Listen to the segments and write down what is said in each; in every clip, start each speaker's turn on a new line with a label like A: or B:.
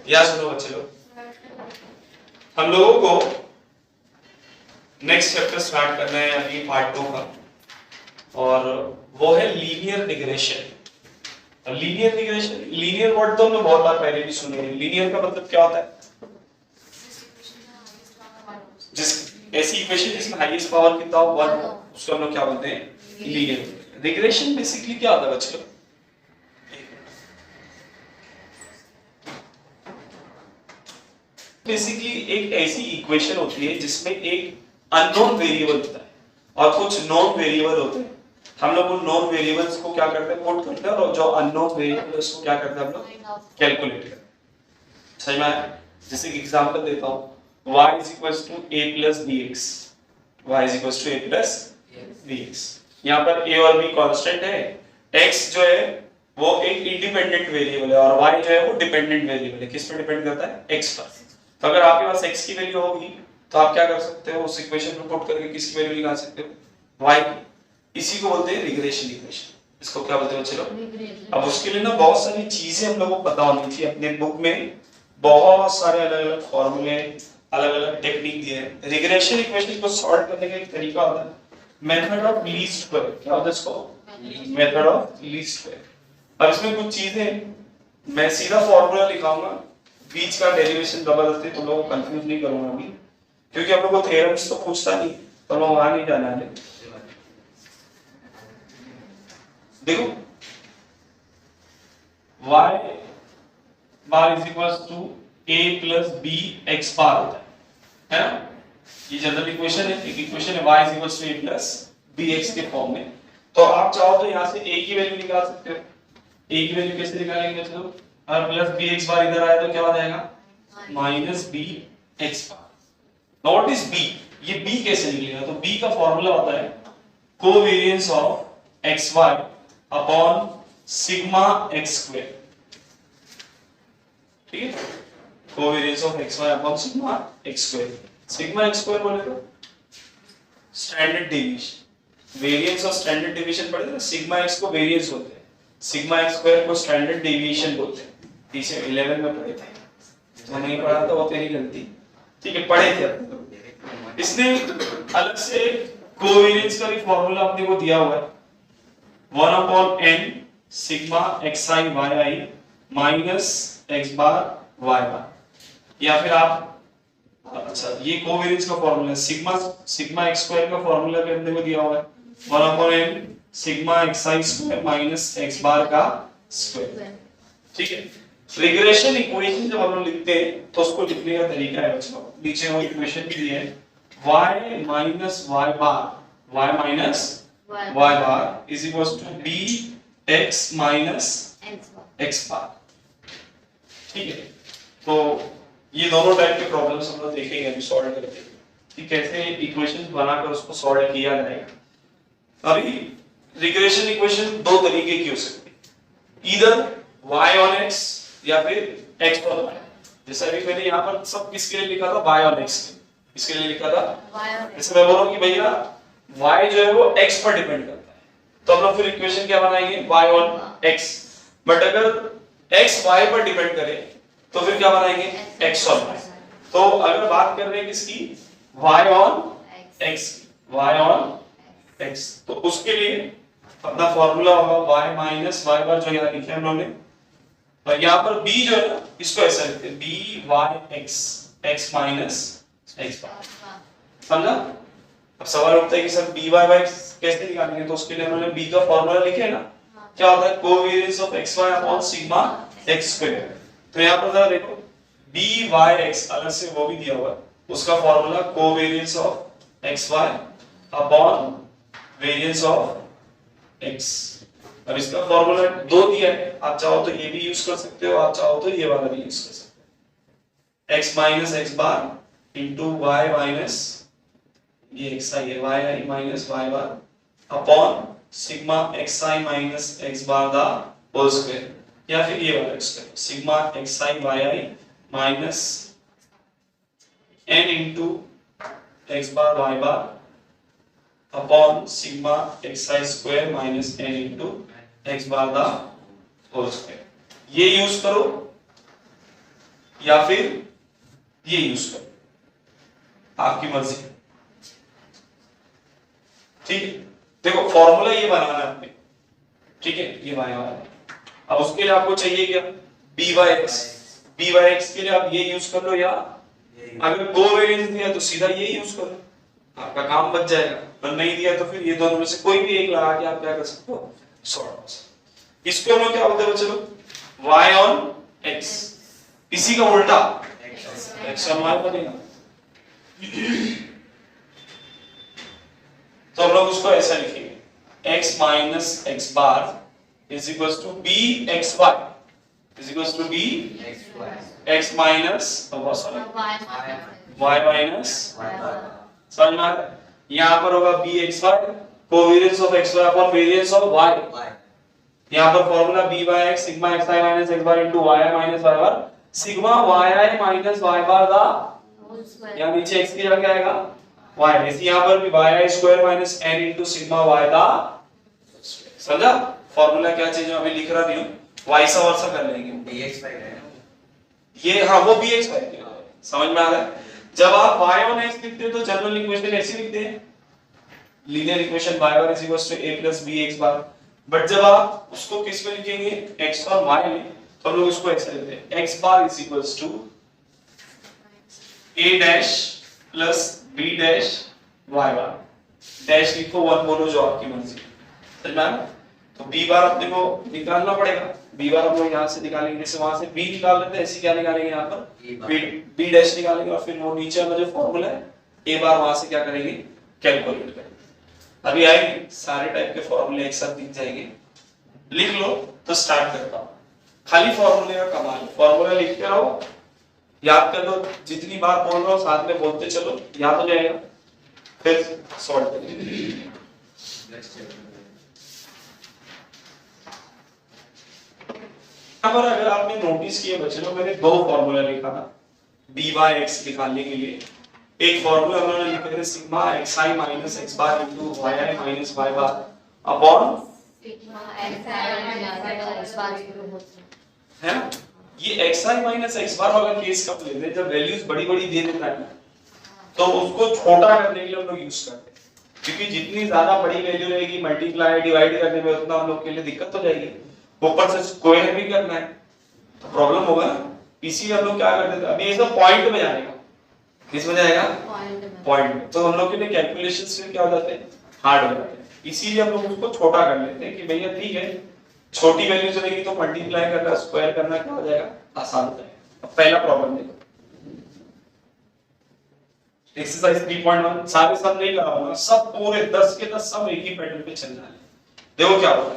A: या सुनो बच्चे लोग, हम लोगों को नेक्स्ट चैप्टर स्टार्ट करना है अभी पार्ट 2 का, और वो है linear regression. Linear regression, linear word तो हमने बहुत बार पहले भी सुने हैं। लीनियर का मतलब क्या होता है? जिस ऐसी इक्वेशन जिसमें हाईएस्ट पावर कितना हो 1 हो, उसको हम लोग क्या बोलते हैं? लीनियर। रिग्रेशन बेसिकली क्या होता है बच्चों? बेसिकली एक ऐसी इक्वेशन होती है जिसमें एक अननोन वेरिएबल होता है और कुछ नोन वेरिएबल होते हैं। हम लोग उन नोन वेरिएबल्स को क्या करते हैं? पुट करते हैं, और जो अननोन वेरिएबल उसको क्या करते हैं हम लोग? कैलकुलेट करते हैं। सही में? जैसे कि एग्जांपल देता हूं, y = a + bx, y = a + bx। यहां पर a और b कांस्टेंट है, x जो है वो एक इंडिपेंडेंट वेरिएबल है और y जो है वो डिपेंडेंट वेरिएबल है। किस पर डिपेंड करता है? x पर। तो अगर आपके पास x की वैल्यू होगी तो आप क्या कर सकते हो? उस इक्वेशन को पुट करके किसकी वैल्यू निकाल सकते हो? y की। इसी को बोलते हैं रिग्रेशन इक्वेशन। इसको क्या बोलते हैं बच्चे लोग? अब उसके लिए ना बहुत सारी चीजें हम लोगों को पता होनी चाहिए। अपने बुक में बहुत सारे अलग-अलग फॉर्मूले, अलग-अलग टेक्निक दिए हैं। रिग्रेशन इक्वेशन को सॉल्व करने का एक तरीका होता है मेथड ऑफ लीस्ट स्क्वायर। क्या होता है इसको? Method of least square. अब इसमें कुछ चीजें मैं सीधा फॉर्मूला लिखाऊंगा, बीच का डेरिवेशन जबरदस्ती तुम लोगों को कंफ्यूज नहीं करूंगा अभी, क्योंकि हम लोग को थ्योरम्स तो पूछता नहीं, तो हम वहां नहीं जाना है। देखो y bar is equal to a plus b x bar होता है ना? ये जनरल इक्वेशन है। एक इक्वेशन है y is equal to a plus b x के फॉर्म में। तो आप चाहो तो यहाँ से a की वैल्यू निकाल सकते हो। a की वैल्यू कैसे निकालेंगे? चलो, और प्लस b x बार इधर आए तो क्या हो जाएगा? Minus b x bar. Now what is b? ये b कैसे निकलेगा? तो b का फॉर्मूला होता है covariance of xy upon sigma x square. ठीक है? Covariance of xy upon sigma x square. Sigma x square बोले तो स्टैंडर्ड डेविएशन। वेरिएंस और स्टैंडर्ड डेविएशन पढ़े थे ना? सिग्मा x को वेरिएंस बोलते हैं, सिग्मा x स्क्वायर को स्टैंडर्ड डेविएशन बोलते हैं। पीछे 11 में पढ़े थे, तो नहीं पढ़ा तो वो तेरी गलती। ठीक है, पढ़े थे। इसने अलग से कोवेरिएंस का भी फार्मूला अपने को दिया हुआ है, 1/n sigma xi yi minus x bar y बार। या फिर आप, अच्छा ये कोवेरिएंस का फार्मूला है, सिग्मा x स्क्वायर का फार्मूला भी अपने को दिया हुआ है 1/n sigma xi square minus x बार का स्क्वायर। ठीक है? रिग्रेशन इक्वेशन जब हम लोग लिखते हैं तो उसको लिखने का तरीका है बच्चों, नीचे वो इक्वेशन दी है y minus y bar is equal to bx minus x bar. ठीक है? तो ये दोनों टाइप के प्रॉब्लम्स हम लोग देखेंगे अभी सॉल्व करके कि कैसे इक्वेशंस बनाकर उसको सॉल्व किया जाएगा। अभी रिग्रेशन इक्वेशन दो तरीके की हो सकती है, ईदर y on x या फिर x on y। जैसे अभी मैंने यहाँ पर सब किसके लिए लिखा था? y on x। किसके लिए लिखा था? जैसे मैं बोल रहा हूँ कि भैया y जो है वो x पर डिपेंड करता है, तो हम लोग फिर इक्वेशन क्या बनाएंगे? y on x। बट अगर x y पर डिपेंड करे तो फिर क्या बनाएंगे? x on y। तो अगर बात कर रहे हैं किसकी? y on x, y on x, तो उसके लिए अपना फॉर्मूला होगा y माइनस y बार, जो यहाँ लिखे हम लोगों ने। और यहाँ पर b जो है ना, इसको ऐसा लिखते हैं b y x, x minus x बार। समझा? अब सवाल उठता है कि सर b y y कैसे निकालेंगे? तो उसके लिए हमने b का फॉर्मूला लिखे है ना, क्या होता है? Covariance of xy upon sigma x square. तो यहाँ पर जरा देखो, b y x अलग से वो भी दिया हुआ है, उसका formula covariance of xy upon variance of x। अब इसका फॉर्मूला दो दिया है, आप चाहो तो ये भी यूज कर सकते हो, आप चाहो तो ये वाला भी यूज कर सकते हो। x minus x bar into y minus ये xi है, yi minus y bar upon sigma xi minus x bar the whole square. या फिर ये वाला square, sigma xi yi minus n into x bar y bar upon sigma xi square minus n into x bar the whole square. ये use करो या फिर ये use करो, आपकी मर्जी। ठीक है, देखो फॉर्मूला ये बनाना है आपने, ठीक है, ये वाई वाला। अब उसके लिए आपको चाहिए क्या, b by x. B by x के लिए आप ये यूज कर लो, या अगर कोवेरिएंस दिया तो सीधा ये यूज करो, आपका काम बच जाएगा। और नहीं दिया तो फिर ये दोनों में से कोई भी एक लगा के आप क्या कर सकते हो, सॉल्व। इसको हम लोग क्या बोलते हैं बच्चों, y on x। इसी का उल्टा x on y बनेगा। तो हम लोग उसको ऐसा लिखेंगे, x minus x bar is equal to b x y is equal to b x minus y minus. समझ में आ रहा है? यहाँ पर होगा b x y, covariance of x y upon variance of y. यहाँ पर formula b by x sigma x i minus x bar into y i minus y bar sigma y i minus y bar the whole square. यहाँ नीचे x की जगह क्या आएगा, Y. इसी यहाँ पर भी y i square minus n into sigma y the. समझा फॉर्मूला क्या चीज है, अभी लिख रहा नहीं हूँ, वाई सा वर्सा कर लेंगे। dx बाय ये, हाँ वो bx बाय, समझ में आ रहा है? जब आप y on x लिखते हो तो जनरल इक्वेशन ऐसे लिखते हैं, linear equation y bar is equal to a plus bx bar. But जब आप उसको किस में लिखेंगे, x और y में, तो हम लोग उसको ऐसे लिखते हैं, x bar is equal to a dash plus b dash y bar. Dash लिखो, 1 बोलो, जो आपकी मर्जी। समझ में आया? तो b बार अपने को निकालना पड़ेगा। b बार हम लोग यहाँ से निकालेंगे, जैसे वहां से b निकाल लेते हैं, ऐसे क्या निकालेंगे यहाँ पर b डैश निकालेंगे, और फिर वो नीचे वाला जो फॉर्मूला है a बार, वहां से क्या करेंगे, कैलकुलेट करेंगे। अभी आएंगे सारे टाइप के फॉर्मूले एक साथ दिख जाएंगे, लिख लो। तो स्टार्ट करता हूं, खाली फॉर्मूले का कमाल, फॉर्मूला लिखते रहो, याद कर लो, जितनी बार बोल रहा हूं साथ में बोलते चलो, याद हो जाएगा, फिर सॉल्व करेंगे। यहाँ पर अगर आपने नोटिस किया बच्चों, मैंने 2 फॉर्मूला लिखा था b बाय x निकालने के लिए। एक फॉर्मूला हमने लिखा था sigma xi minus x bar into yi minus y bar upon sigma xi x बार है ना। ये xi माइनस x बार वाला केस कब लेते हैं, जब वैल्यूज बड़ी-बड़ी दे देता है तो उसको छोटा करने के लिए हम लोग यूज करते हैं, क्योंकि जितनी ज्यादा बड़ी वैल्यू रहेगी मल्टीप्लाई डिवाइड करने में उतना हम लोग के लिए दिक्कत हो जाएगी, ऊपर से स्क्वायर भी करना है तो प्रॉब्लम होगा ना। इसीलिए हम लोग क्या करते थे, अभी ये सब पॉइंट में जाएगा, किस में जाएगा, पॉइंट में। तो हम लोग के लिए कैलकुलेशंस में क्या हो जाते हैं, हार्ड हो जाते हैं, इसीलिए हम लोग उसको छोटा कर लेते हैं कि भैया ठीक है, छोटी वैल्यूज रहेगी तो मल्टीप्लाई करना स्क्वायर करना क्या हो जाएगा, आसान हो जाएगा। अब पहला प्रॉब्लम देखो, एक्सरसाइज 3.1 सारे सब नहीं कराऊंगा, सब पूरे 10 के 10 सब एक ही पैटर्न पे चलना है। देखो क्या होगा,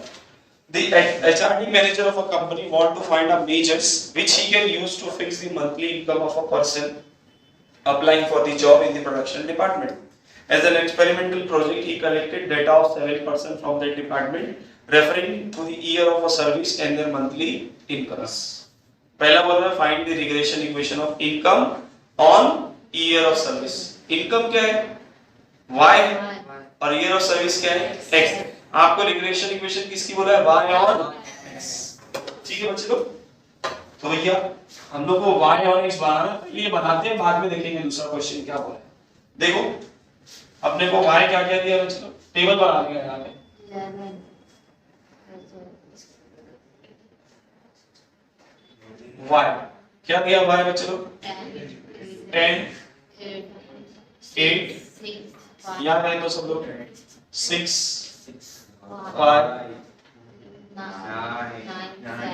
A: the HRD manager of a company want to find out measures which he can use to fix the monthly income of a person applying for the job in the production department. As an experimental project, he collected data of 7% from that department, referring to the year of a service and their monthly incomes. पहला बोल रहा है find the regression equation of income on year of service. Income क्या है, y, और year of service क्या है, x. आपको रिग्रेशन इक्वेशन किसकी बोला है, y on x। ठीक है बच्चे लोग, तो भैया हम लोग को y on x बनाना है, ये बनाते हैं, बाद में देखेंगे दूसरा क्वेश्चन क्या बोला है। देखो अपने को y क्या क्या दिया बच्चे लोग, टेबल बना दिया यहाँ पे, y क्या दिया y बच्चे लोग, 10 8 याद है तो सब लोग 6 5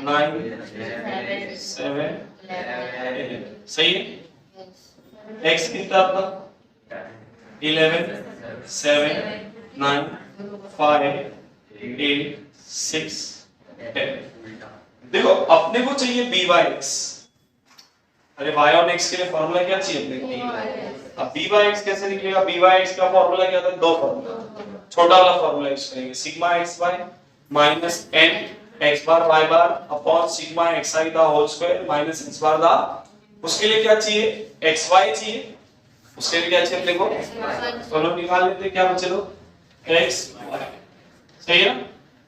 A: 9 7 11 सही है। x कितना आपका 11 7 9 5 8 6 10। देखो अपने को चाहिए b by x, अरे y on x के लिए फॉर्मूला क्या चाहिए अपने को, अब b by x कैसे निकलेगा, b by x का फॉर्मूला क्या था, 2 फॉर्मूला, छोटा वाला फॉर्मूला यूज करेंगे, sigma xy minus n x bar y bar upon sigma xi दा होल स्क्वायर माइनस x बार दा। उसके लिए क्या चाहिए, xy चाहिए, उसके लिए क्या चाहिए अपने को, तो लोग निकाल लेते हैं क्या बच्चे लोग, xy, सही है ना।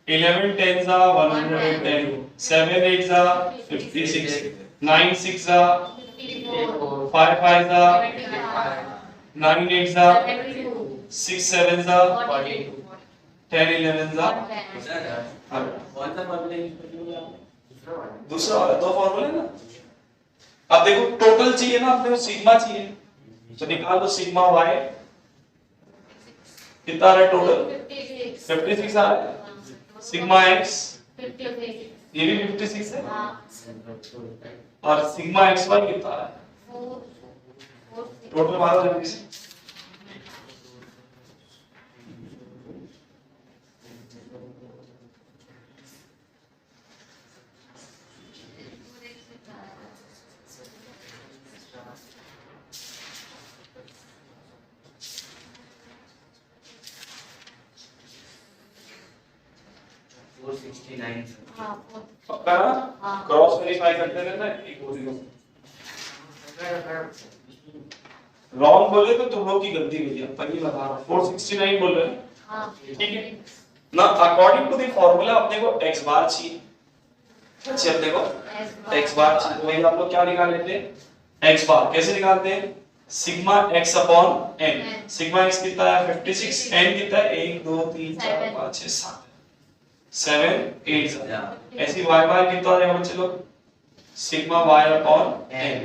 A: 11 10s are 110, 7 8s are 56, 9 6 are 5 5s are 9 8s are 6 7s are 10 11s are दूसरा वाला दो फॉर्मूला है ना। अब देखो टोटल चाहिए ना, अपने को सिग्मा चाहिए, तो निकाल दो सिग्मा y कितना आ रहा है टोटल 56 आ रहा है, सिग्मा x ये भी 56 है, और सिग्मा xy कितना आ रहा है टोटल मारो जल्दी से। पक्का ना, क्रॉस वेरीफाई करते रहना। रॉन्ग बोले तो तुम लोग की गलती हुई है, पर ये बता रहा हूं 469 बोल रहे हैं, ठीक है ना। अकॉर्डिंग टू द फार्मूला अपने को x बार चाहिए, अच्छे अपने को x बार चाहिए, तो वही आप लोग क्या निकाल लेते हैं x बार। कैसे निकालते हैं, sigma x upon n, sigma x कितना है 56, n कितना है 1 2 3 4 5 6 7 8 ऐसी y बार कितना आ जाएगा बच्चे लोग, sigma y upon n।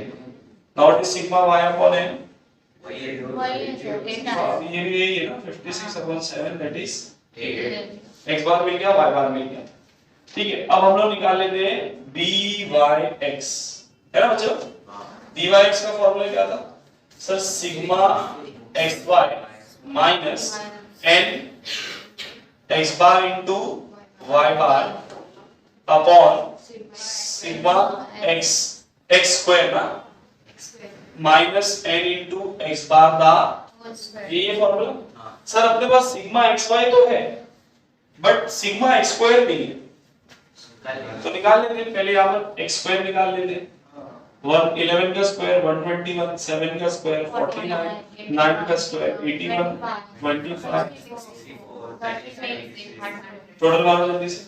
A: Now what is sigma y upon n, ये भी यही है ना 56 अपॉन 7 दैट इज 8, x बार मिल गया y बार मिल गया, ठीक है। अब हम लोग निकाल लेते हैं byx, है ना बच्चों। byx का फार्मूला क्या था sir, sigma xy minus n x bar into y bar upon sigma x x square ना माइनस n इनटू x बार दा, ये फार्मूला सर। अपने पास सिग्मा xy तो है बट सिग्मा x स्क्वायर नहीं है, तो निकाल लेते हैं पहले यहां पर x स्क्वायर निकाल लेते हैं। 11 का स्क्वायर 121, 7 का स्क्वायर 49, 9 का स्क्वायर 81, 25 टोटल मारो जल्दी से।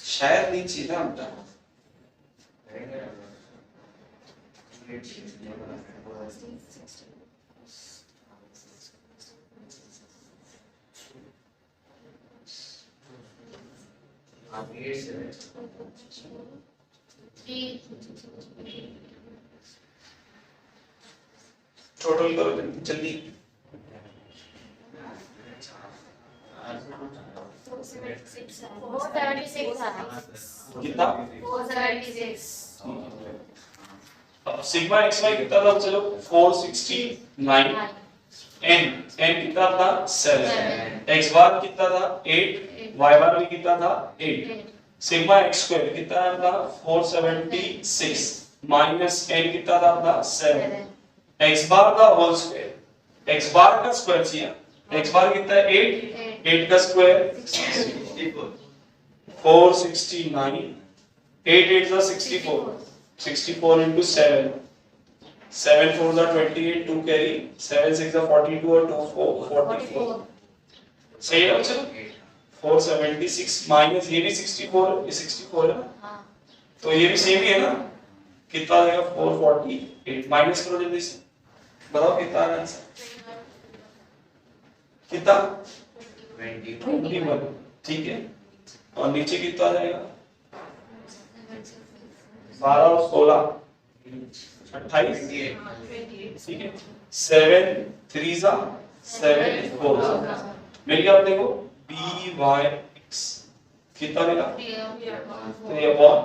A: शायद नीचे ना हमटा टोटल करो जल्दी। कितना अब सिग्मा xy कितना था चलो 469, n कितना था 7, x बार कितना था 8, y बार भी कितना था 8, सिग्मा x स्क्वायर कितना था 476 माइनस n कितना था अपना 7, x बार का होल स्क्वायर, x बार का स्क्वायर चाहिए, x बार कितना है 8 का square 469, 8 8 is 64, 64 into 7, 7 4 is 28, 2 carry, 7 6 is 42 और 2 4 44, सही है बच्चों। 476 माइनस ये भी 64, ये 64 है ना, तो ये भी सेम ही है ना, कितना आ जाएगा 448, माइनस करो जल्दी से, बताओ कितना आना आंसर, कितना 21, ठीक है। और नीचे कितना आ जाएगा 12 और 16 28, ठीक है। 7 3 जा 7 4 मिल गया अपने को byx कितना मिला 3/4।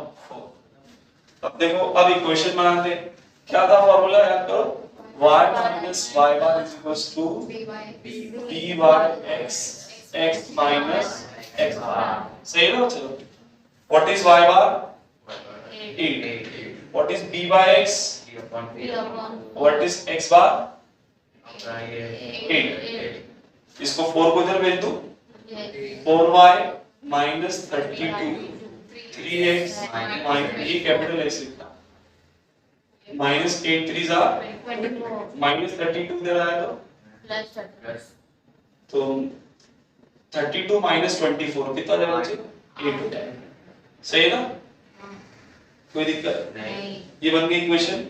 A: अब देखो अब इक्वेशन बनाते हैं, क्या था फॉर्मूला याद करो, y minus y bar is equals to byx x minus x bar, सही है ना चलो। What is y bar 8, what is b by x, what is x bar 8। इसको 4 को इधर भेज दो, 4y माइनस 32 3x माइनस, ये कैपिटल एक्स लिखना, माइनस 8 3 जा माइनस 32 इधर आया तो 32 माइनस 24 कितना जाएगा बच्चे? 8 सही है ना? कोई दिक्कत नहीं। ये बन गई इक्वेशन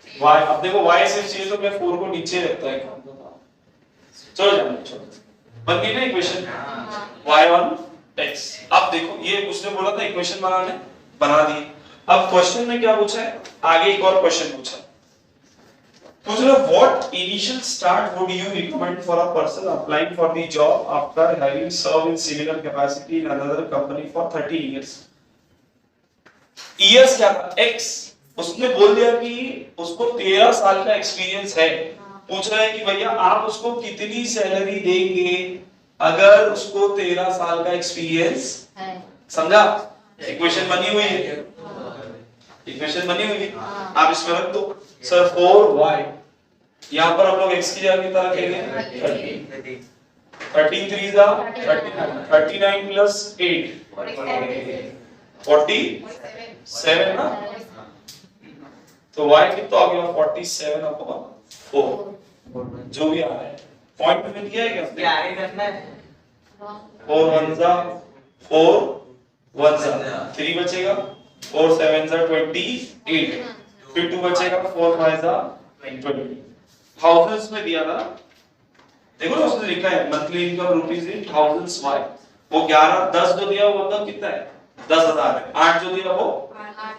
A: y। अब देखो y सिर्फ चाहिए तो मैं 4 को नीचे रखता है, चलो जाने छोड़ो, बन गई ना इक्वेशन y on x। अब देखो ये उसने बोला था इक्वेशन बनाने, बना दी। अब क्वेश्चन में क्या पूछा है, आगे एक और क्वेश्चन पूछा है, पूछ रहा what initial start would you recommend for a person applying for the job after having serve in similar capacity in another company for 30 years. Years क्या था? x। उसने बोल दिया कि उसको 13 साल का एक्सपीरियंस है। पूछ रहा है कि भैया आप उसको कितनी सैलरी देंगे अगर उसको 13 साल का एक्सपीरियंस है। समझा? इक्वेशन बनी हुई है, इक्वेशन बनी हुई है, आप इसमें रख दो सर 4y, यहाँ पर हम लोग x की जगह कितना रखेंगे? 13 3 जा 39 प्लस 8 47 ना, तो y कितना आ गया? 47 अपॉन 4, जो भी आ रहा है पॉइंट में दिया है क्या आगे करना है? 4 1 जा 4 1 जा 3 बचेगा, 4 7 जा 28, फिर 2 बचेगा, 4 5 जा 20। थाउजेंड्स में दिया था, देखो ना उसने लिखा है monthly income rupees in thousands y। वो 11 10 जो दिया वो मतलब कितना है? 10,000 है। 8 जो दिया वो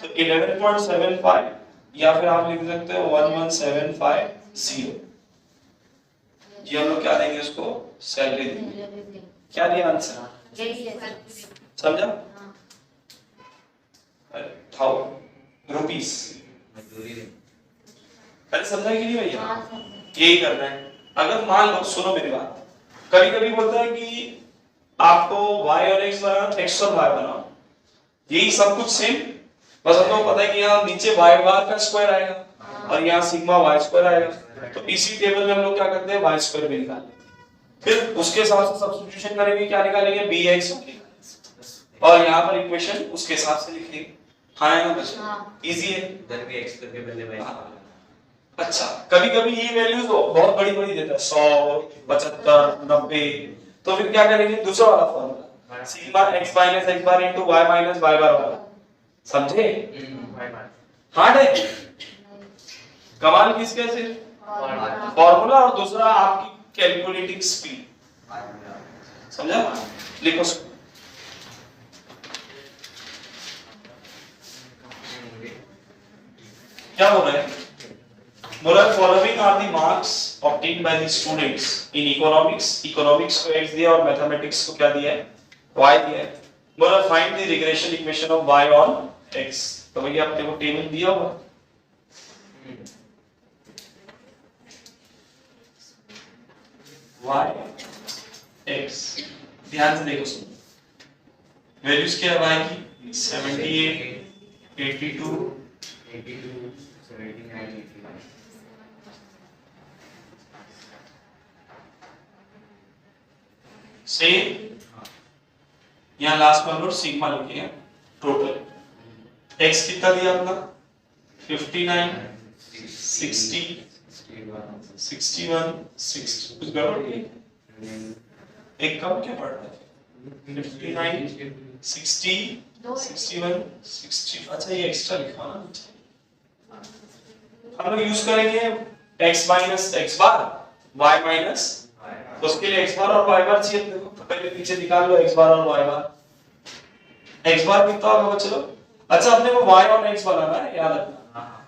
A: तो 11.75, या फिर आप लिख सकते हो 11750। ये हम लोग क्या देंगे उसको? सैलरी देंगे। क्या दिया आंसर? समझा? रुपीस। अरे समझा कि नहीं भैया? यही करना है। अगर मान लो, सुनो मेरी बात, कभी कभी बोलता है कि आपको y और x बनाना, x और y बनाओ, यही सब कुछ सेम, बस हम लोग पता है कि यहाँ नीचे y बार का स्क्वायर आएगा और यहाँ सिग्मा y स्क्वायर आएगा, तो इसी टेबल में हम लोग क्या करते हैं? y स्क्वायर भी निकालेंगे, फिर उसके हिसाब से सब्स्टिट्यूशन करेंगे, क्या निकालेंगे? bx, और यहाँ पर इक्वेशन उसके हिसाब से लिखेंगे। हाँ है ना बच्चे? इजी है। इधर भी x करके पहले y। अच्छा, कभी कभी ये वैल्यूज बहुत बड़ी बड़ी देता है, 100 75 90, तो फिर क्या करेंगे? दूसरा वाला formula, sigma x minus x bar into y minus y बार वाला, समझे? हार्ड है? कमाल किसके? सिर्फ फॉर्मूला और दूसरा आपकी कैलकुलेटिंग स्पीड। समझा? लिखो क्या हो रहा है? बोला following are the marks obtained by the students in economics. Economics को x दिया और मैथमेटिक्स को क्या दिया है? y दिया है। बोला find the regression equation of y on x। तो भैया आपने को टेबल दिया हुआ y x, ध्यान से देखो, सुनो वैल्यूज क्या है y की? 78 82 79 से यहाँ लास्ट में हम लोग सिग्मा लिखे हैं टोटल। x कितना दिया अपना? 59 60 61 60, कुछ गड़बड़ नहीं? एक कम क्या पड़ रहा है? 59 60 61 60। अच्छा ये एक्स्ट्रा लिखा ना, हम लोग यूज करेंगे x minus x bar y minus, उसके लिए x बार और y बार चाहिए, देखो तो पहले पीछे निकाल लो x बार और y बार। x बार कितना होगा बच्चों? अच्छा अपने को y और x बनाना है, याद रखना,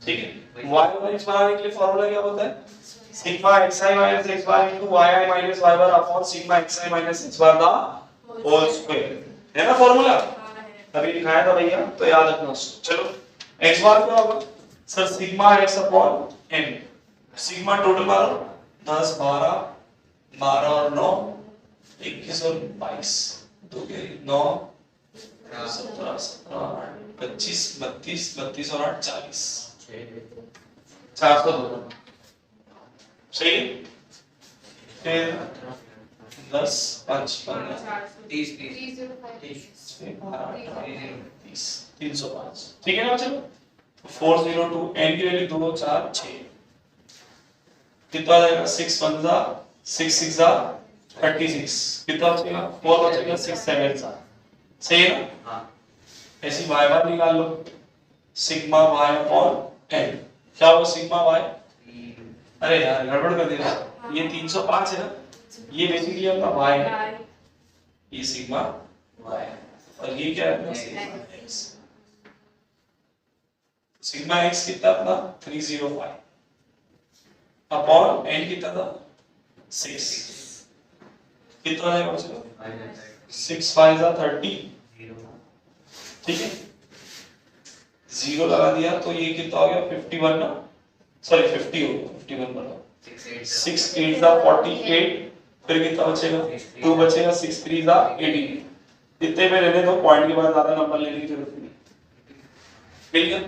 A: ठीक है? y और x बनाने के लिए फॉर्मूला क्या होता है? Sigma xi minus x bar into yi minus y bar upon sigma xi minus x bar the whole square, है ना फॉर्मूला? अभी दिखाया था भैया, तो याद रखना उसको। चलो x बार क्या होगा sir? Sigma x upon n। Sigma total मारो 10 12 12 और 9 21 और 22, 2 के 9 17 17 25 32 32 और 8 40, 402। सही है। फिर 10 5 15 30 305 ठीक है ना। चलो 402 n की वैल्यू 2 4 6 कितना आ जाएगा 6 1 6 6 36 कितना बचेगा 4 बचेगा 6 7 सही है ना। हाँ ऐसी y बार निकाल लो सिग्मा y अपॉन n क्या होगा सिग्मा y। अरे यार गड़बड़ कर दिया ये 305 है ना ये बेसिकली आपका y है ये सिग्मा y और ये क्या है सिग्मा x। सिग्मा x कितना अपना 305 अपॉन n कितना था 6 कितना आएगा बच्चों 6 5 30 ठीक है 0 लगा दिया तो ये कितना हो गया 51 ना सॉरी 50 हो गया 51 बना 6 8 48 फिर कितना बचेगा 2 बचेगा 6 3 18 इतने में रहने दो पॉइंट के बाद ज्यादा नंबर लेने की जरूरत नहीं मिल गया।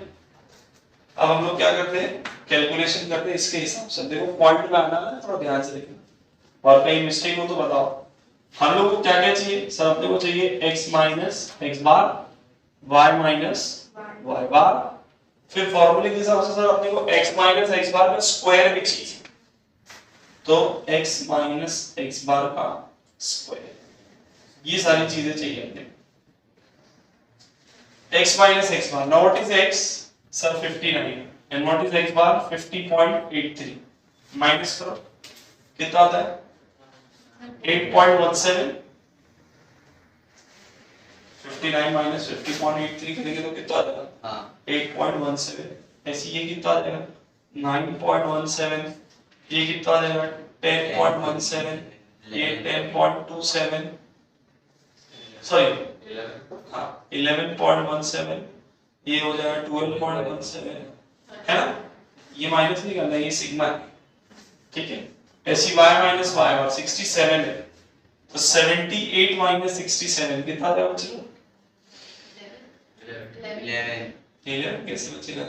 A: अब हम लोग क्या करते हैं कैलकुलेशन करते हैं इसके हिसाब से देखो पॉइंट में आना है थोड़ा ध्यान से देखना और कहीं मिस्टेक हो तो बताओ। हम लोग को क्या क्या चाहिए सर अपने को चाहिए x minus x bar y minus y बार फिर फॉर्मूले के हिसाब से सर अपने को x माइनस x बार का स्क्वायर भी चाहिए तो x माइनस x बार का स्क्वायर ये सारी चीजें चाहिए अपने को। x minus x bar now what is x sir 59 and what is x bar 50.83 minus करो कितना आता है 8.17 59 माइनस 50.83 करेंगे तो कितना आ जाएगा 8.17 ऐसे ये कितना आ जाएगा 9.17 ये कितना आ जाएगा 10.17 ये 10.27 सॉरी हाँ 11.17 ये हो जाएगा 12.17 है ना ये माइनस नहीं करना ये सिग्मा है ठीक है। ऐसी y माइनस y और 67 है तो 78 माइनस 67 कितना आ जाएगा बच्चों 11 कैसे बचेगा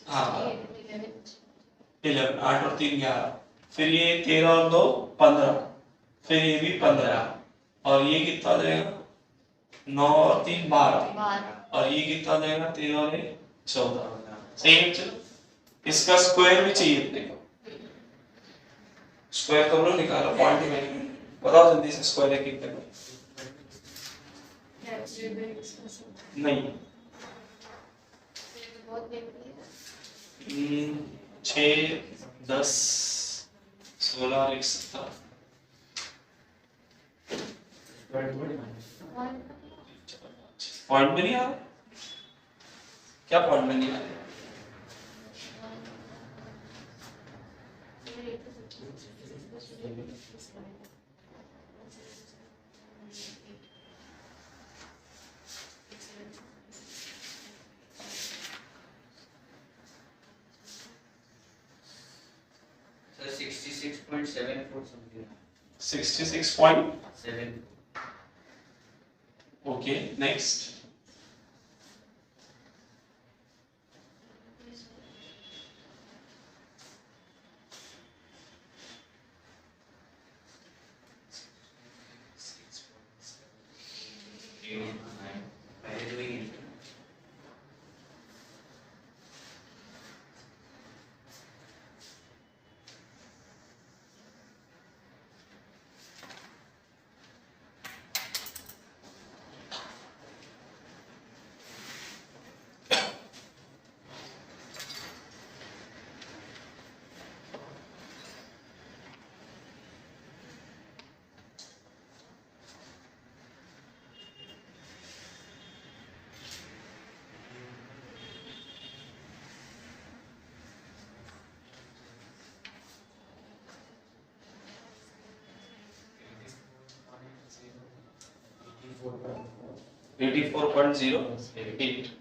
A: हाँ 11 8 और 3 11 फिर ये 13 और 2 15 फिर ये भी 15 और ये कितना आ जाएगा 9 और 3 12 और ये कितना आ जाएगा 13 और 14 सही है बच्चों। इसका स्क्वायर भी चाहिए अपने को स्क्वायर तो लोग निकालो पॉइंट में बताओ जल्दी से स्क्वायर है कितने में नहीं 6 10 16 और 17 पॉइंट में नहीं आ रहा क्या पॉइंट में नहीं आ रहा
B: sir 66.74 something
A: 66.7 okay next eighty 84.08 84.08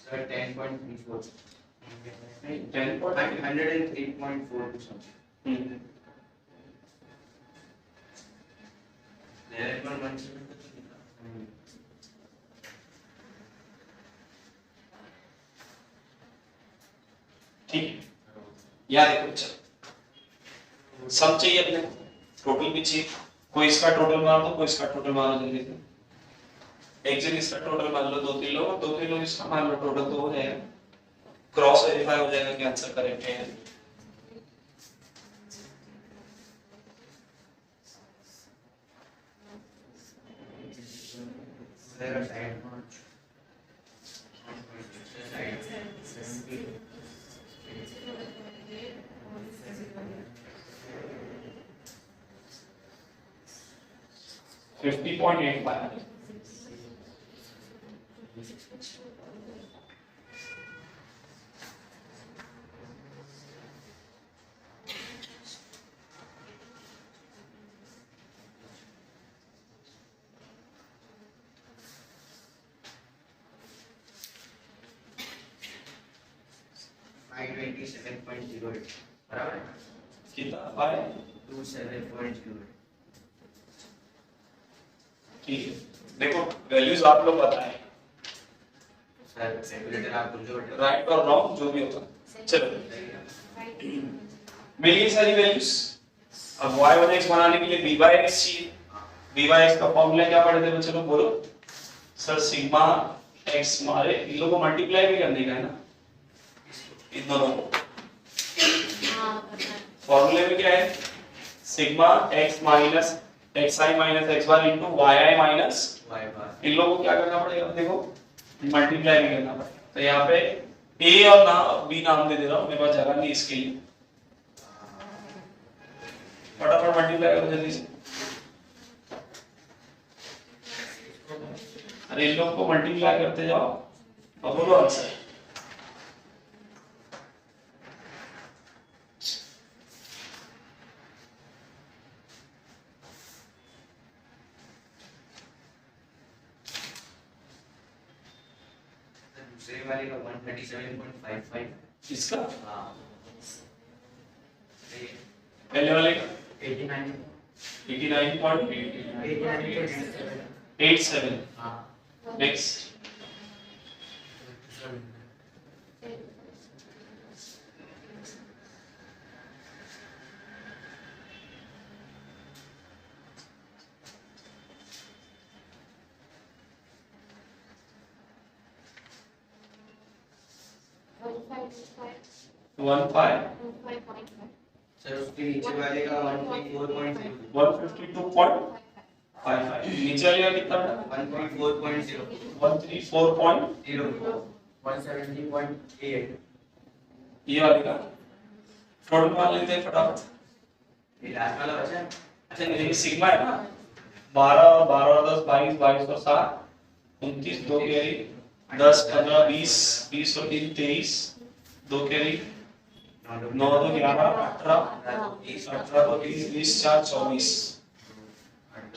B: Sir, 10.34.
A: 10 point
B: 103.4 something. There पर 170 तो लिखा.
A: ठीक है, याद है कुछ सम चाहिए अपने, टोटल भी चाहिए, कोई इसका टोटल मार दो, कोई इसका टोटल मारो जल्दी से। एक जन इसका टोटल मान लो, 2-3 लोग इसका मान लो, टोटल तो हो जाएगा, क्रॉस वेरीफाई हो जाएगा कि आंसर करेक्ट है।
B: There are side notes. Side.
A: 50.85
B: 527.08 बराबर
A: कितना आया?
B: 27.08.
A: ठीक है, देखो वैल्यूज आप लोग बताएं,
B: सर कैलकुलेटर आप भूल गए.
A: राइट और रॉन्ग जो भी होगा। चलो मिल गई सारी वैल्यूज। अब y1x बनाने के लिए b/x चाहिए। b/x का फॉर्मूला क्या पढ़े थे बच्चों लोग, बोलो सर। सिग्मा x मारे इन लोगों को मल्टीप्लाई भी करने का है ना, इन दोनों को। फॉर्मूले में क्या है, sigma x minus xi minus x bar into yi minus
B: y बार.
A: इन लोगों को क्या करना पड़ेगा, देखो मल्टीप्लाई भी करना पड़ेगा। तो यहाँ पे a और ना b नाम दे दे रहा हूँ, मेरे पास जगह नहीं इसके लिए। फटाफट मल्टीप्लाई करो जल्दी से। अरे इन लोग को मल्टीप्लाई करते जाओ और बोलो आंसर।
B: दूसरे वाले का 137.55.
A: इसका
B: हाँ.
A: पहले वाले का
B: 89.
A: 89.87।
B: हाँ.
A: नेक्स्ट वन फाइव
B: सर उसके नीचे वाले का 134.0.
A: 152.55। नीचे वाले का कितना था?
B: 134.0.
A: 134.
B: 170.8.
A: ये वाले का टोटल मान लेते हैं फटाफट।
B: ये लास्ट वाला बचा है.
A: अच्छा ये सिग्मा है ना, 12 12 10 22 22 और 7 29 2 कैरी 10 15 20 20 और 3 23 2 कैरी 9 2 11 18 18 2 30 20 4 24।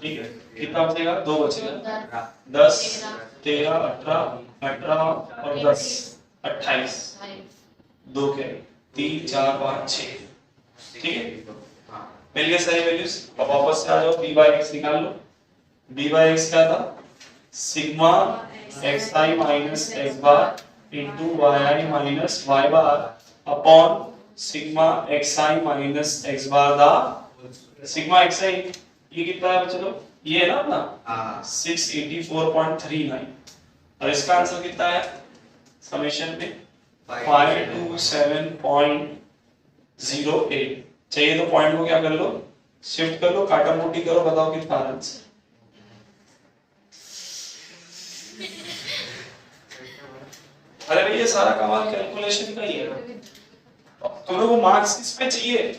A: ठीक है, कितना बचेगा? 2 बचेगा। 10 13 18 18 और 10 28 2 कैरी 3 4 5 6। ठीक है, मिल गए सारी वैल्यूज। अब वापस से आ जाओ, b/x निकाल लो। b/x क्या था? Sigma xi minus x bar into yi minus y bar upon sigma xi minus x बार दा सिग्मा xi। ये कितना है बच्चों? ये है ना अपना 684.39 और इसका आंसर कितना है समेशन में 527.08। चाहिए तो पॉइंट को क्या कर लो, शिफ्ट कर लो, काटा मोटी करो, बताओ कितना आंसर। अरे भैया सारा कमाल कैलकुलेशन का ही है। तुम लोगों को मार्क्स किस पे चाहिए?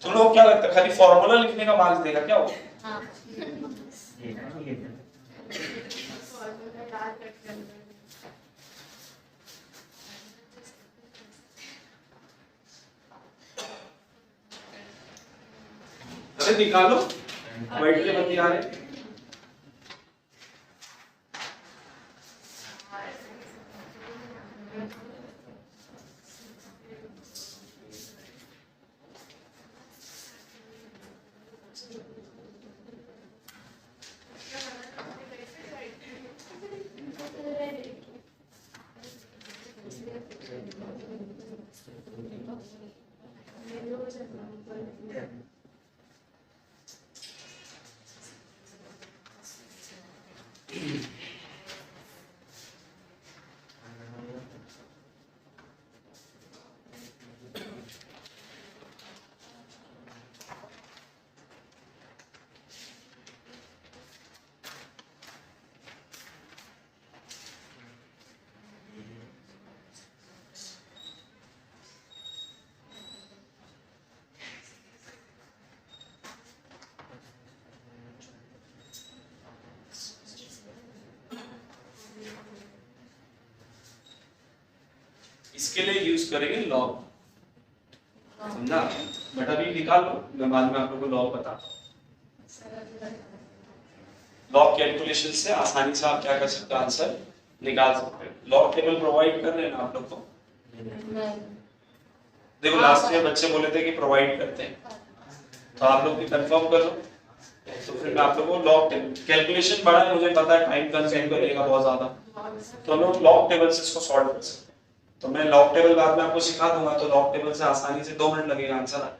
A: तुम लोग क्या लगता है खाली फॉर्मूला लिखने का मार्क्स देगा क्या वो? अरे निकालो, बैठ के बतिया रहे। इसके लिए यूज करेंगे लॉग, समझा? बट अभी निकाल लो, मैं बाद में आप लोगों को लॉग बताता हूँ। लॉग कैलकुलेशन से आसानी से आप क्या कर सकते हो, आंसर निकाल सकते हो। लॉग टेबल प्रोवाइड कर रहे हैं ना आप लोग को? देखो लास्ट ईयर बच्चे बोले थे कि प्रोवाइड करते हैं, तो आप लोग भी कंफर्म कर लो। तो फिर मैं आप लोगों को लॉग टेबल, कैलकुलेशन बड़ा है मुझे पता है, टाइम कंज्यूम करेगा बहुत ज्यादा, तो हम लोग लॉग टेबल से इसको सॉल्व कर सकते हैं। तो मैं लॉग टेबल बाद में आपको सिखा दूंगा, तो लॉग टेबल से आसानी से 2 मिनट लगेगा आंसर आ जाएगा।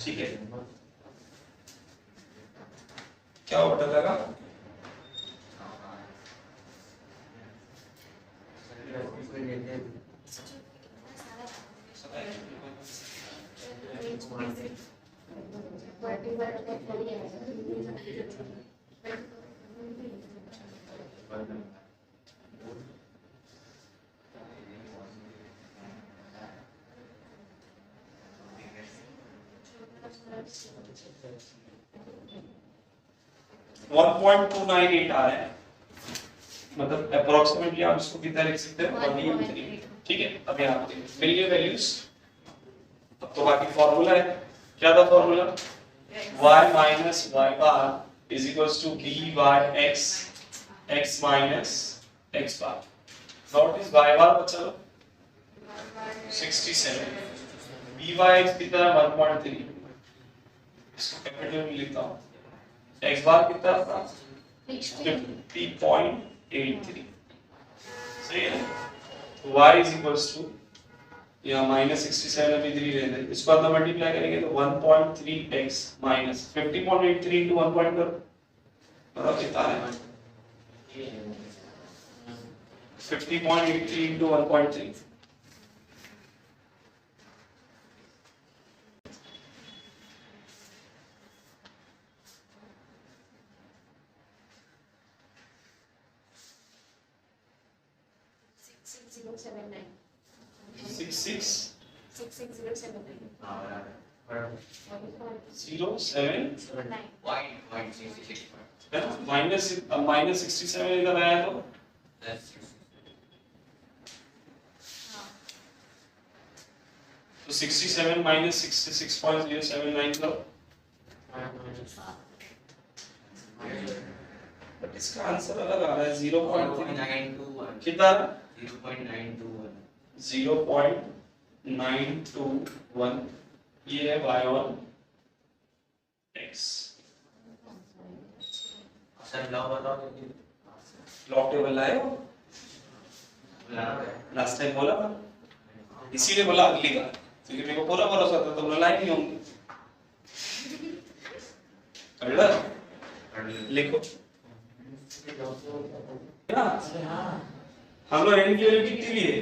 A: ठीक है, क्या ऑर्डर लगा? वन 1.298 आ रहा है, मतलब अप्रोक्सीमेटली आप इसको कितना लिख सकते हैं, 1.3। ठीक है, अब यहाँ पे मिल गए वैल्यूज। अब तो बाकी फॉर्मूला है, क्या था formula? y minus y bar is equals to b by x, x minus x bar. What is y bar बच्चा लोग? 67। b बाय x कितना है? 1.3। इसको कैपिटल में लिखता हूँ। x बार कितना था? 50.83। सही है। y is equals to या माइनस 67 अभी 3 ले लें, इसको आप मल्टीप्लाई करेंगे तो 1.3x माइनस 50.83 into 1 पॉइंट करो, बराबर कितना है? 50.83 into 1.3। माइनस 67 इधर आया तो तो 67 माइनस 66.079 लो। बट इसका आंसर अलग आ रहा है, 0.921 कितना? 0.921। ये है y on x।
B: Sir log बताओ,
A: लॉग टेबल लाए हो? लास्ट टाइम बोला था, इसीलिए बोला अगली बार, क्योंकि मेरे को पूरा भरोसा था तुम लोग लाए नहीं होंगे। कर लो, लिखो हम लोग एन की वैल्यू कितनी ली है?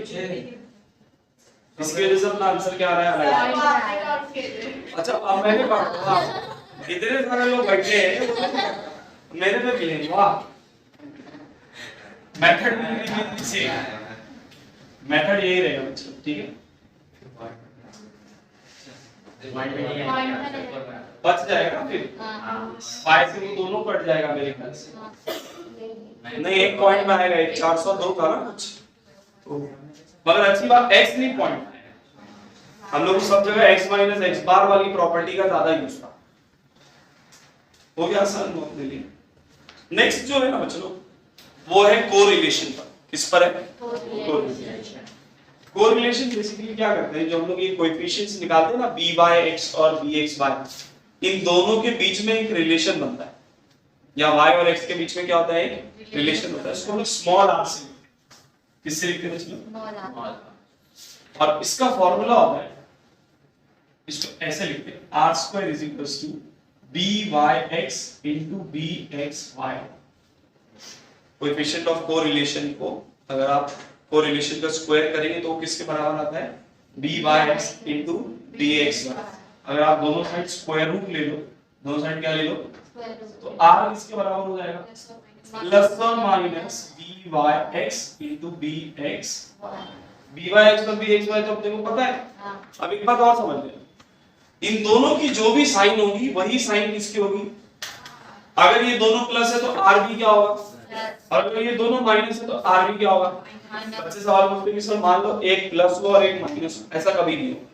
A: इसकी वजह से अपना आंसर क्या आ रहा है? अच्छा अब मैंने पढ़ा, इतने सारे लोग बैठे हैं मेरे पे मिलेंगे। वाह, मेथड भी सेम, मेथड यही रहेगा बच्चों। ठीक है, बच जाएगा फिर 5 से वो दोनों कट जाएगा मेरे ख्याल से। नहीं, एक पॉइंट में आएगा, 402 था ना कुछ, मगर अच्छी बात x नहीं पॉइंट, हम लोग सब जगह x माइनस x बार वाली प्रॉपर्टी का ज्यादा यूज था। हो गया आसान अपने लिए। नेक्स्ट जो है ना बच्चों, वो है कोरिलेशन पर। किस पर है? कोरिलेशन बेसिकली क्या करते हैं, जो हम लोग ये कोएफिशिएंट्स निकालते हैं ना, b by x और bx by, इन दोनों के बीच में एक रिलेशन बनता है, या y और x के बीच में क्या होता है, एक रिलेशन होता है। इसको हम लोग स्मॉल r से, किससे लिखते हैं बच्चों? और इसका फॉर्मूला होता है, इसको ऐसे लिखते हैं, r square is equals to byx into bxy। Coefficient of correlation को अगर आप कोरिलेशन का स्क्वायर करेंगे तो किसके बराबर आता है? b/x into dxy। अगर आप दोनों साइड स्क्वायर रूट ले लो, दोनों साइड क्या ले लो, तो r किसके बराबर हो जाएगा? प्लस और minus by(x) into bx। by(x) और bxy तो अपने को पता है। अब एक बात और समझ लें, इन दोनों की जो भी साइन होगी वही साइन किसकी होगी? अगर ये दोनों प्लस है तो r भी क्या होगा? और अगर ये दोनों माइनस है तो आर भी क्या होगा? बच्चे सवाल पूछते हैं कि सर मान लो एक प्लस हो और एक माइनस हो, ऐसा कभी नहीं होगा।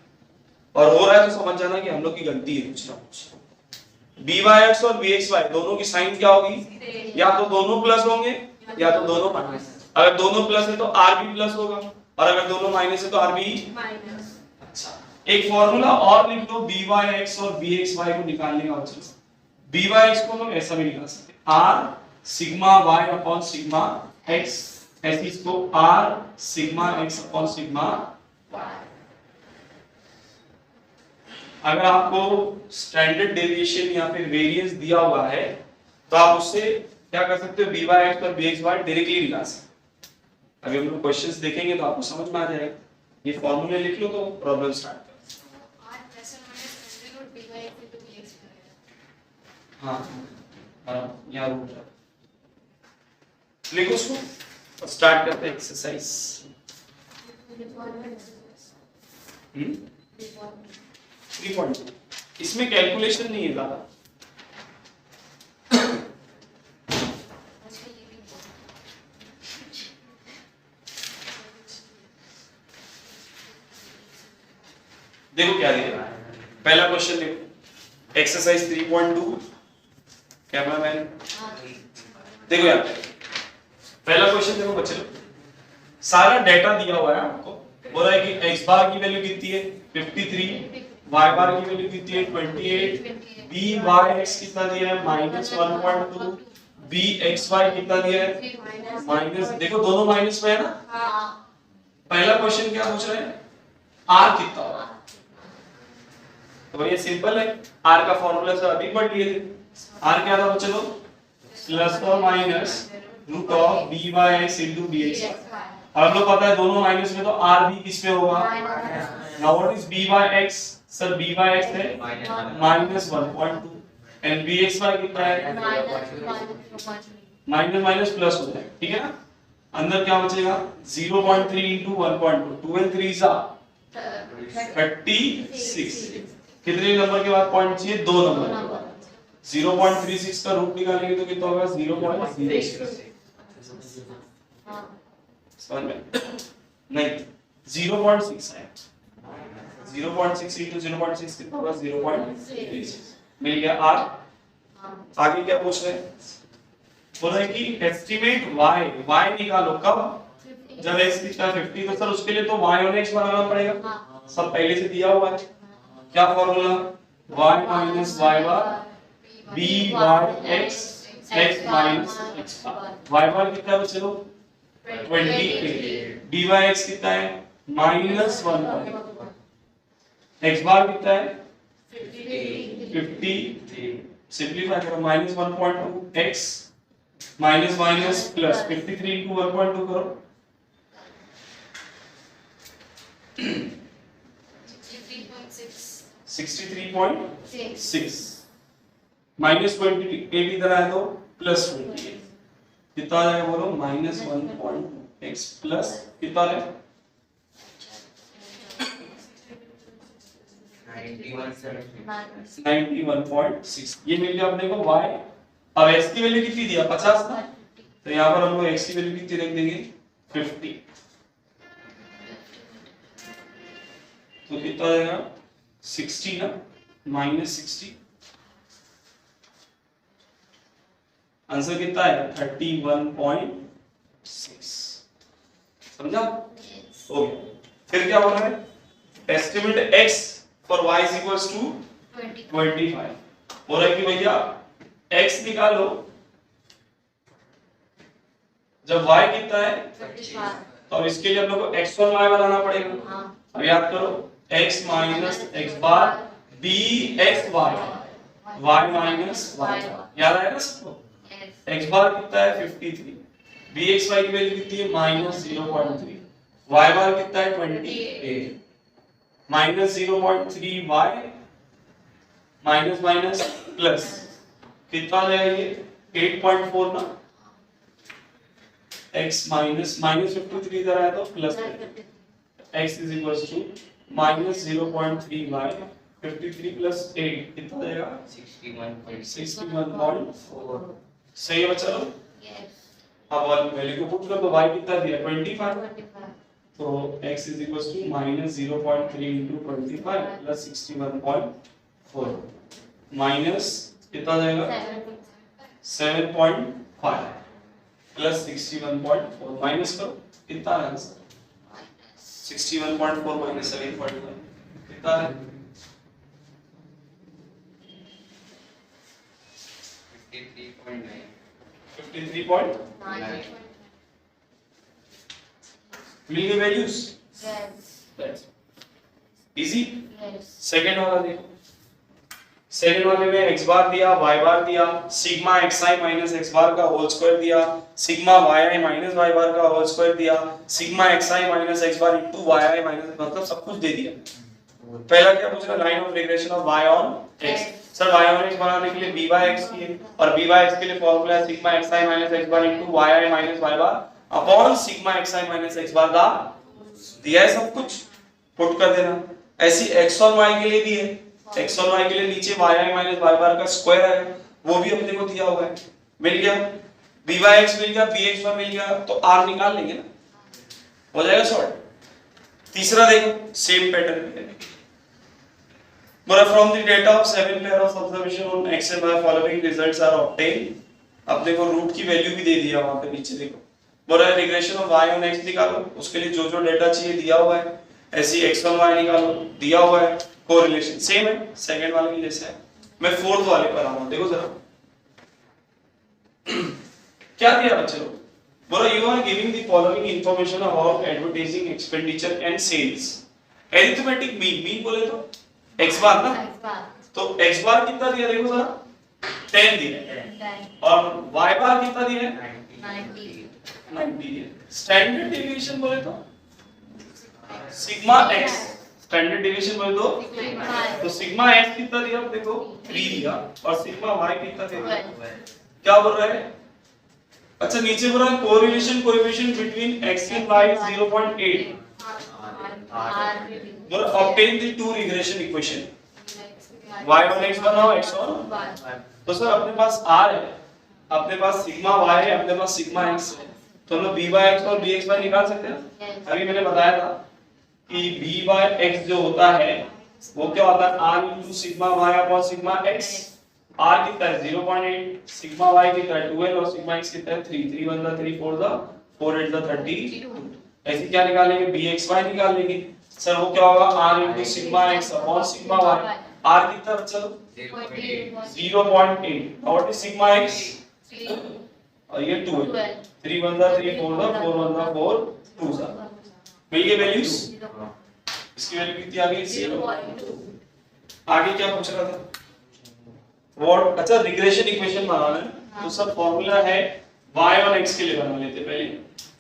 A: और हो रहा है तो समझ जाना कि हम लोग की गलती है कुछ ना कुछ। byx और bxy दोनों की साइन क्या होगी? या तो दोनों प्लस होंगे या तो दोनों माइनस। अगर दोनों प्लस है तो आर भी प्लस होगा और अगर दोनों माइनस है तो आर भी माइनस। अच्छा, एक फॉर्मूला और लिख दो byx और bxy को निकालने का। बच्चों byx को हम ऐसा भी निकाल सकते हैं, r sigma y upon sigma x, ऐसे इसको r sigma x upon sigma y। अगर आपको स्टैंडर्ड डेविएशन या फिर वेरिएंस दिया हुआ है तो आप उससे क्या कर सकते हो? byx और bxy डायरेक्टली निकाल सकते हो। अगर हम लोग क्वेश्चंस देखेंगे तो आपको समझ में आ जाएगा। ये फॉर्मूले लिख लो तो प्रॉब्लम स्टार्ट कर। हाँ, यहाँ रूट है, लिखो उसको, स्टार्ट करते हैं एक्सरसाइज। 3.2 इसमें कैलकुलेशन नहीं है ज्यादा। देखो क्या दिया है, पहला क्वेश्चन देखो, एक्सरसाइज 3.2। कैमरामैन देखो यार, पहला क्वेश्चन देखो बच्चे लोग, सारा डेटा दिया हुआ है आपको। बोला है कि x बार की वैल्यू कितनी है? 53, y बार की वैल्यू कितनी है? 28, byx कितना दिया है? -1.2, bxy कितना दिया है? माइनस, देखो दोनों माइनस में है ना। पहला क्वेश्चन क्या पूछ रहे हैं? r कितना होगा? तो भैया सिंपल है, r का फॉर्मूला से अभी पढ़ लिए थे। r क्या था बच्चों लोग? प्लस और minus root of byx into bxy। अब हम लोग पता है दोनों माइनस में तो r भी किस में होगा? Now what is byx? Sir byx है -1.2 एंड bxy कितना है? माइनस माइनस प्लस हो जाएगा, ठीक है ना। अंदर क्या बचेगा? 0.3 into 1.2, 2 and 3 is 36। कितने नंबर के बाद पॉइंट चाहिए? 2 नंबर के बाद। 0.36 का रूट निकालेंगे तो कितना होगा? 0.06। समझ में? नहीं, 0.6 है। 0.6 into 0.6 कितना होगा? 0.36। मिल गया r। आगे क्या पूछ रहे हैं? बोला है कि एस्टिमेट y निकालो कब? जब x कितना 50, तो सर उसके लिए तो y और x बनाना पड़ेगा, सब पहले से दिया हुआ है। क्या formula? y minus y bar byx x minus x bar। y bar कितना है चलो? 28, byx कितना है? -1, x bar कितना है? 50। सिंपलीफाई करो, -1.2 x minus minus plus 53 into 1.2 करो। 63.6 माइनस 28 इधर आया तो प्लस 28 कितना आ जाएगा बोलो? -1.2x प्लस कितना है? 91.6। ये मिल गया अपने को y। अब x की वैल्यू कितनी दिया? 50 ना, तो यहाँ पर हम लोग x की वैल्यू कितनी रख देंगे? 50। तो कितना आएगा? 60 ना, -60। आंसर कितना है? 31.6। समझा? हो गया। फिर क्या बोल रहा है? Estimate x for y is equals to 25। बोल रहा है कि भैया x निकालो जब y कितना है? तो अब इसके लिए हम लोग को x और y बनाना पड़ेगा। अब याद करो, x minus x bar bx y minus y। याद आया ना सबको? x बार कितना है? 53, bxy की वैल्यू कितनी है? -0.3, y बार कितना है? 28, -0.3 y माइनस माइनस प्लस कितना आ जाएगा ये? 8.4 ना, x -53 इधर आया तो plus x is equals to -0.3 y 53 plus 8 कितना देगा? 61.4। सही है बच्चा लोग? अब वैल्यू को पुट कर दो, y कितना दिया 25, तो x is equals to minus 0.3 into 25 plus 61.4 minus कितना जाएगा 7.5 plus 61.4 minus करो कितना है आंसर 61.4 minus 7.5 कितना है 53.9 मिल गई वैल्यूज इजी। सेकंड वाला देखो, सेकंड वाले में x बार दिया, y बार दिया, सिग्मा xi माइनस x बार का होल स्क्वायर दिया, सिग्मा yi माइनस y बार का होल स्क्वायर दिया, sigma xi minus x bar into yi minus, मतलब सब कुछ दे दिया। पहला क्या पूछ रहा, line of regression of y on x। Sir y on x बनाने के लिए b by x किए, और b by x के लिए फार्मूला है sigma xi minus x bar into yi minus y bar upon sigma xi minus x बार का दिया है, सब कुछ पुट कर देना। ऐसी x और y के लिए भी है, x और y के लिए नीचे yi माइनस y बार का स्क्वायर है, वो भी अपने को दिया हुआ है, मिल गया। b by x मिल गया, bx by मिल गया, तो r निकाल लेंगे ना, हो जाएगा सॉल्व। तीसरा देखो सेम पैटर्न है, बोला from the data of 7 pair of observation on x and y following results are obtain. अब देखो रूट की वैल्यू भी दे दिया वहां पे नीचे, देखो बोला regression of y on x निकालो, उसके लिए जो जो डेटा चाहिए दिया हुआ है, ऐसी x और y निकालो दिया हुआ है, कोरिलेशन सेम है सेकंड वाले के जैसा है। मैं फोर्थ वाले पर आऊंगा, देखो जरा क्या दिया बच्चे लोग, बोला you are giving the following information about advertising expenditure and sales. Arithmetic mean, mean बोले तो x बार ना, तो x बार कितना दिया देखो जरा 10 दिया, और y बार कितना दिया है 90 दिया। स्टैंडर्ड डेविएशन बोले तो सिग्मा x, स्टैंडर्ड डेविएशन बोले तो सिग्मा x कितना दिया देखो 3 दिया, और सिग्मा y कितना दिया, क्या बोल रहा है, अच्छा नीचे बोल रहा है correlation coefficient between x and y is 0.8, बोल obtain the two regression equation y और x बनाओ x और y। तो सर अपने पास r है, अपने पास सिग्मा y है, अपने पास सिग्मा x है, तो हम लोग b by x और bx by निकाल सकते हैं। अभी मैंने बताया था कि b by x जो होता है वो क्या होता है r into sigma y upon sigma x। r कितना है 0.8, सिग्मा y कितना है 12, और सिग्मा x कितना है 3, 3 1 3 4 द 4 8 द 32। ऐसे क्या निकालेंगे bxy निकाल लेंगे। सर वो क्या होगा r into sigma x upon sigma y, r कितना बच्चा 0.8, और व्हाट इज सिग्मा x, और ये 2 है, 3 1 3 4 4 1 4 2 सा मिल गए वैल्यूज। इसकी वैल्यू कितनी आ गई 0। आगे क्या पूछ रहा था, व्हाट, अच्छा रिग्रेशन इक्वेशन बनाना है, तो सब फार्मूला है y और x के लिए बना लेते पहले।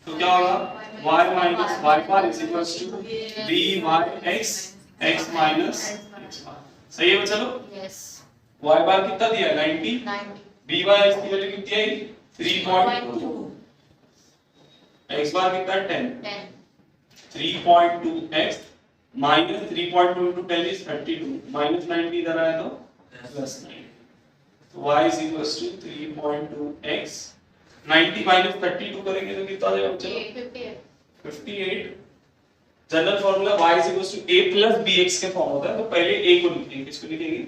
A: तो क्या होगा y minus y bar is equals to b y x x minus x bar। सही है बच्चा लोग, y bar कितना दिया है 90, b y x की वैल्यू कितनी आई 3.2, x bar कितना है 10, 3.2x minus 3.2 into 10 is 32, minus 90 इधर आया तो plus 9, तो y is equals to 3.2x 90 minus 32 करेंगे तो कितना आ जाएगा बच्चा 58। General formula y is equals to a plus bx के फॉर्म होता है, तो पहले a को लिखेंगे, किसको लिखेंगे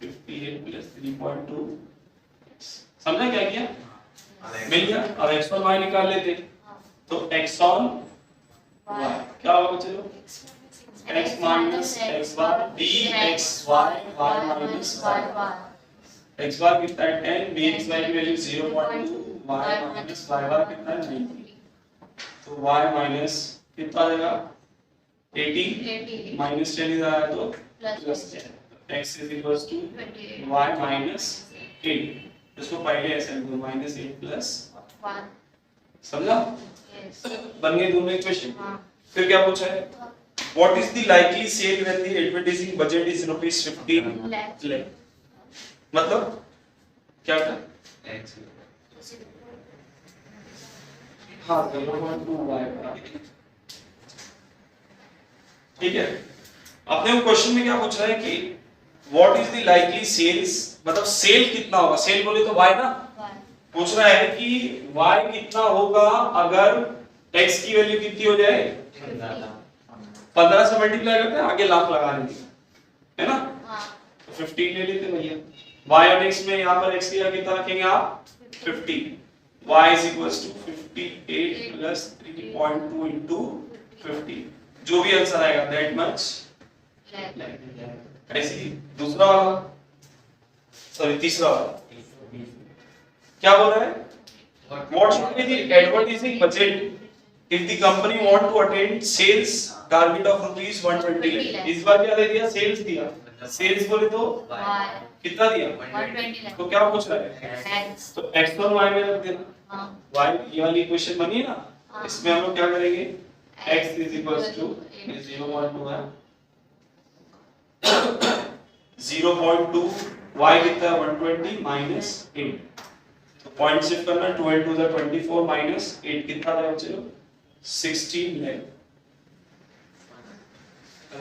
A: 58 plus 3.2, समझा क्या किया, मिल गया। अब x और y निकाल लेते, तो x on y क्या होगा बच्चे लोग x minus x bar dxy y minus y bar, x bar कितना है 10, bxy की value 0.2, y minus y bar कितना है 90, तो y minus कितना आ जाएगा 80 minus 10 इधर आया तो plus 10, x is equals to y minus 8, इसको पहले ऐसे लिखो minus 8 plus 1, समझा, बन गए दोनों इक्वेशन। फिर क्या पूछा है, what is the likely sale when the advertising budget is rupees 15 lakh, मतलब क्या था हाँ 0.2y, ठीक है। अपने को क्वेश्चन में क्या पूछ रहा है कि what is the likely sales, मतलब सेल कितना होगा, सेल बोले तो y ना, पूछ रहा है कि y कितना होगा अगर x की वैल्यू कितनी हो जाए 15 से मल्टीप्लाई करते हैं आगे लाख लगा लेंगे है ना तो 15 ले लेते भैया y और x में यहाँ पर x की जगह कितना रखेंगे आप 50 y is equals to 58 plus 3.2 into 50 जो भी आंसर आएगा that much ऐसे ही दूसरा वाला सॉरी तीसरा वाला क्या बोल रहा है what should be the advertising budget if the company want to attain sales target of rupees 120 इस बार क्या दे दिया सेल्स दिया सेल्स बोले तो कितना दिया
C: 120
A: तो क्या पूछ रहा है तो x और y में रख देना y ये वाली इक्वेशन बनी है ना इसमें हम लोग क्या करेंगे x is equals to 0.2 है 0.2 y कितना है 120 minus 8 तो पॉइंट शिफ्ट करना 2 into the 24 minus 8 कितना था बच्चे लोग 16 है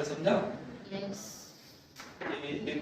A: समझा
C: Yes.
A: ये